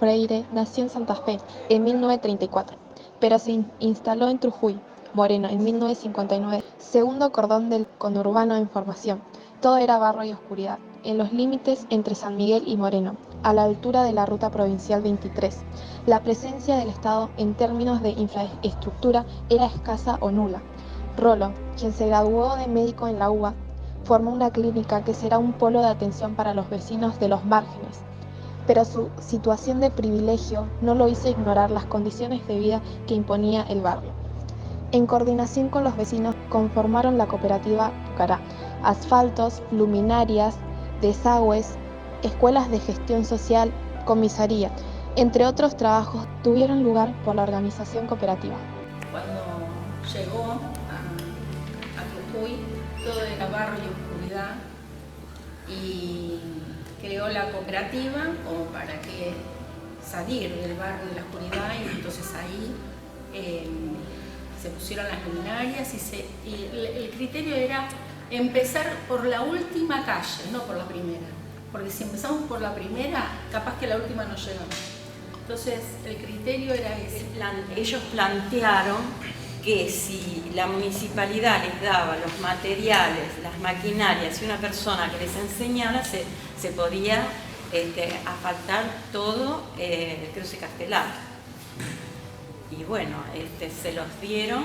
Freire nació en Santa Fe en 1934, pero se instaló en Trujillo, Moreno, en 1959, segundo cordón del conurbano en formación. Todo era barro y oscuridad, en los límites entre San Miguel y Moreno, a la altura de la ruta provincial 23. La presencia del Estado en términos de infraestructura era escasa o nula. Rolo, quien se graduó de médico en la UBA, formó una clínica que será un polo de atención para los vecinos de los márgenes, pero su situación de privilegio no lo hizo ignorar las condiciones de vida que imponía el barrio. En coordinación con los vecinos conformaron la cooperativa Pucará. Asfaltos, luminarias, desagües, escuelas de gestión social, comisaría, entre otros trabajos, tuvieron lugar por la organización cooperativa. Cuando llegó a Jujuy, todo era barro y oscuridad, y creó la cooperativa como para que salir del barrio de la oscuridad, y entonces ahí se pusieron las luminarias y el criterio era empezar por la última calle, no por la primera, porque si empezamos por la primera, capaz que la última no llegamos. Entonces el criterio era ese. Ellos plantearon que si la municipalidad les daba los materiales, las maquinarias y una persona que les enseñara, se podía asfaltar todo el cruce Castelar. Y bueno, se los dieron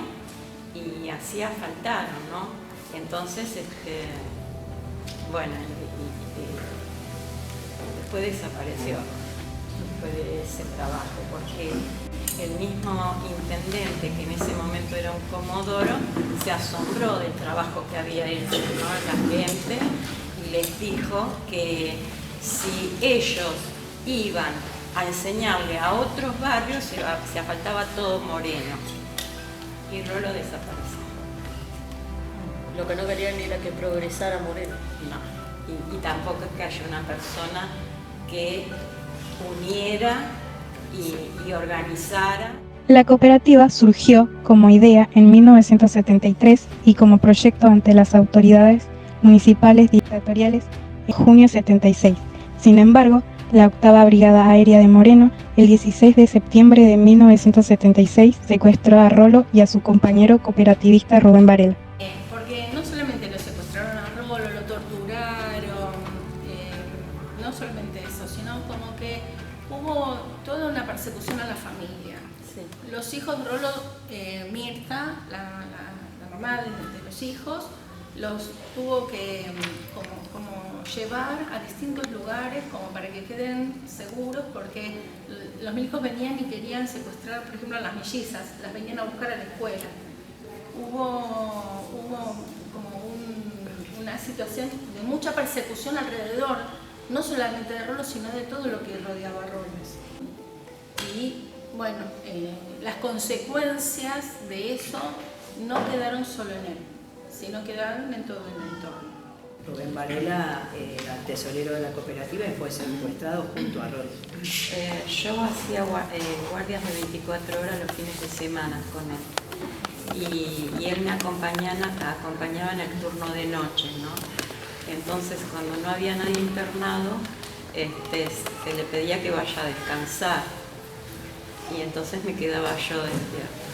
y así asfaltaron, ¿no? Entonces, bueno, después desapareció, después de ese trabajo, porque el mismo intendente, que en ese momento era un comodoro, se asombró del trabajo que había hecho, ¿no?, la gente, y les dijo que si ellos iban a enseñarle a otros barrios, se asfaltaba todo Moreno, y Rolo desapareció. Lo que no querían era que progresara Moreno. No, y tampoco es que haya una persona que uniera y organizara. La cooperativa surgió como idea en 1973 y como proyecto ante las autoridades municipales dictatoriales en junio 76. Sin embargo, la Octava Brigada Aérea de Moreno, el 16 de septiembre de 1976, secuestró a Rolo y a su compañero cooperativista Rubén Varela. Porque no solamente lo secuestraron a Rolo, lo torturaron, no solamente eso, sino como que hubo toda una persecución a la familia. Sí. Los hijos de Rolo, Mirta, la mamá de los hijos, los tuvo que como llevar a distintos lugares como para que queden seguros, porque los milicos venían y querían secuestrar, por ejemplo, a las mellizas, las venían a buscar a la escuela. Hubo como una situación de mucha persecución alrededor, no solamente de Rolo, sino de todo lo que rodeaba a Rolo. Y bueno, las consecuencias de eso no quedaron solo en él, sino quedaron en todo el entorno. Rubén Varela era tesorero de la cooperativa y fue secuestrado junto a Rolo. Yo hacía guardias de 24 horas los fines de semana con él, y él me acompañaba en el turno de noche, ¿no? Entonces, cuando no había nadie internado, se le pedía que vaya a descansar, y entonces me quedaba yo despierta.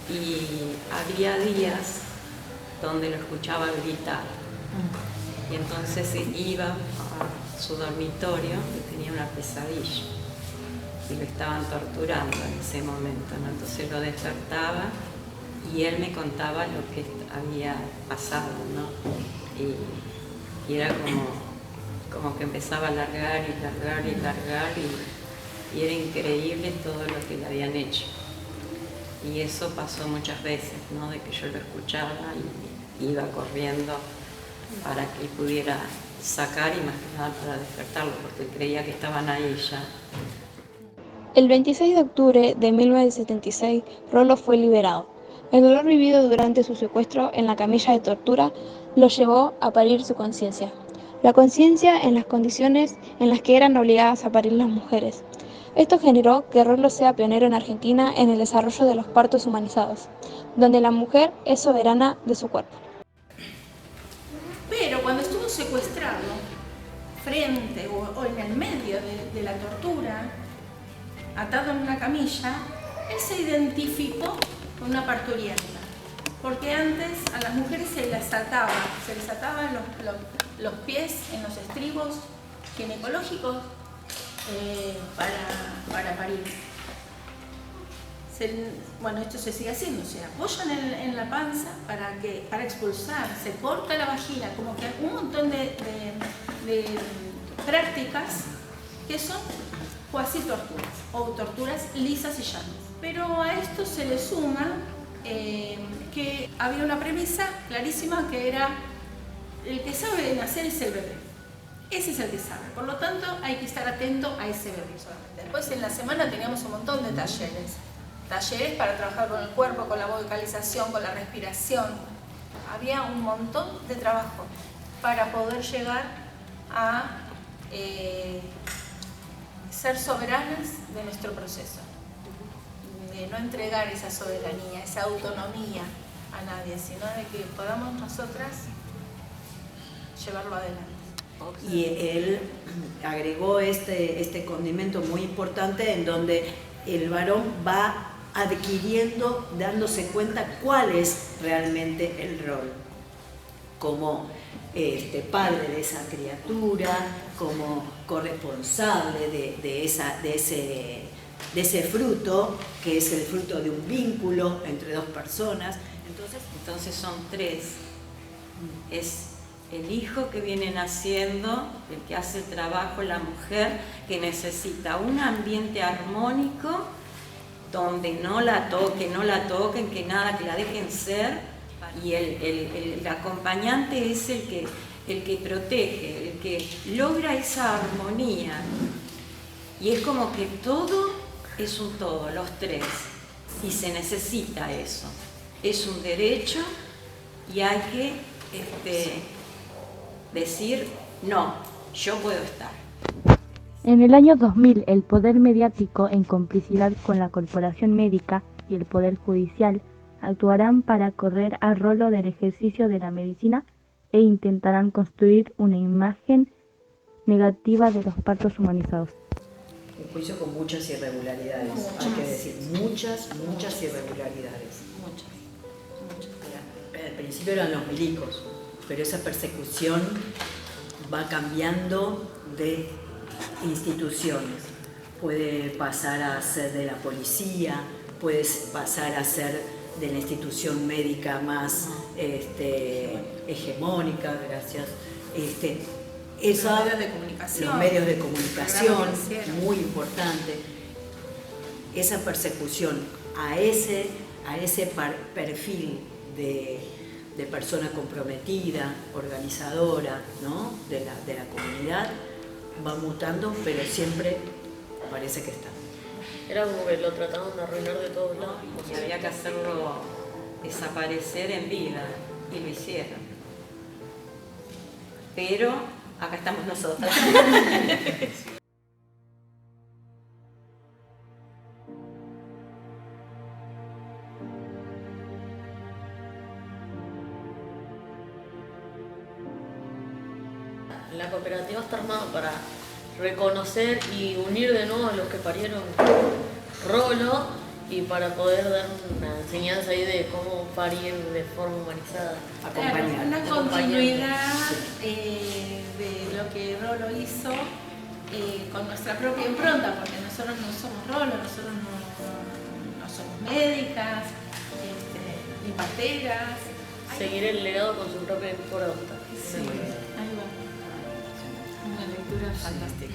Y había días donde lo escuchaba gritar, y entonces iba a su dormitorio y tenía una pesadilla, y lo estaban torturando en ese momento, ¿no? Entonces lo despertaba y él me contaba lo que había pasado, ¿no? Y era como que empezaba a largar y largar y largar, y era increíble todo lo que le habían hecho. Y eso pasó muchas veces, ¿no? De que yo lo escuchaba y iba corriendo para que él pudiera sacar, y más que nada para despertarlo, porque creía que estaban ahí ya. El 26 de octubre de 1976, Rolo fue liberado. El dolor vivido durante su secuestro en la camilla de tortura lo llevó a parir su conciencia. La conciencia en las condiciones en las que eran obligadas a parir las mujeres. Esto generó que Rolo sea pionero en Argentina en el desarrollo de los partos humanizados, donde la mujer es soberana de su cuerpo. Pero cuando estuvo secuestrado, frente o en el medio de la tortura, atado en una camilla, él se identificó con una parturienta. Porque antes a las mujeres se les ataban los pies en los estribos ginecológicos para parir. Bueno, esto se sigue haciendo, se apoyan en la panza para expulsar, se corta la vagina, como que un montón de prácticas que son cuasi torturas o torturas lisas y llanas. Pero a esto se le suma que había una premisa clarísima que era el que sabe nacer es el bebé. Ese es el que sabe, por lo tanto hay que estar atento a ese bebé solamente. Después en la semana teníamos un montón de talleres para trabajar con el cuerpo, con la vocalización, con la respiración. Había un montón de trabajo para poder llegar a ser soberanas de nuestro proceso, de no entregar esa soberanía, esa autonomía a nadie, sino de que podamos nosotras llevarlo adelante. Y él agregó este condimento muy importante en donde el varón va adquiriendo, dándose cuenta cuál es realmente el rol como padre de esa criatura, como corresponsable de ese fruto, que es el fruto de un vínculo entre dos personas. Entonces son tres. Es el hijo que viene naciendo, el que hace el trabajo, la mujer que necesita un ambiente armónico donde no la toquen, que nada, que la dejen ser, y el acompañante es el que protege, el que logra esa armonía, y es como que todo es un todo, los tres, y se necesita eso, es un derecho y hay que decir, no, yo puedo estar. En el año 2000, el poder mediático, en complicidad con la corporación médica y el poder judicial, actuarán para correr a Rolo del ejercicio de la medicina e intentarán construir una imagen negativa de los partos humanizados. Un juicio con muchas irregularidades, hay que decir, muchas irregularidades. Al principio eran los milicos, pero esa persecución va cambiando de instituciones. Puede pasar a ser de la policía, puede pasar a ser de la institución médica más hegemónica, gracias. Los medios de comunicación, muy importante. Esa persecución a ese perfil de persona comprometida, organizadora, ¿no? de la comunidad, va mutando, pero siempre parece que está. Era como que lo trataban de arruinar de todos lados. Y había que hacerlo desaparecer en vida, y lo hicieron. Pero acá estamos nosotras. La cooperativa está armada para reconocer y unir de nuevo a los que parieron Rolo y para poder dar una enseñanza ahí de cómo parir de forma humanizada. Acompañar. Una continuidad de lo que Rolo hizo con nuestra propia impronta, porque nosotros no somos Rolo, nosotros no somos médicas, ni parteras. Seguir el legado con su propia impronta. Sí, ahí va. Una lectura fantástica.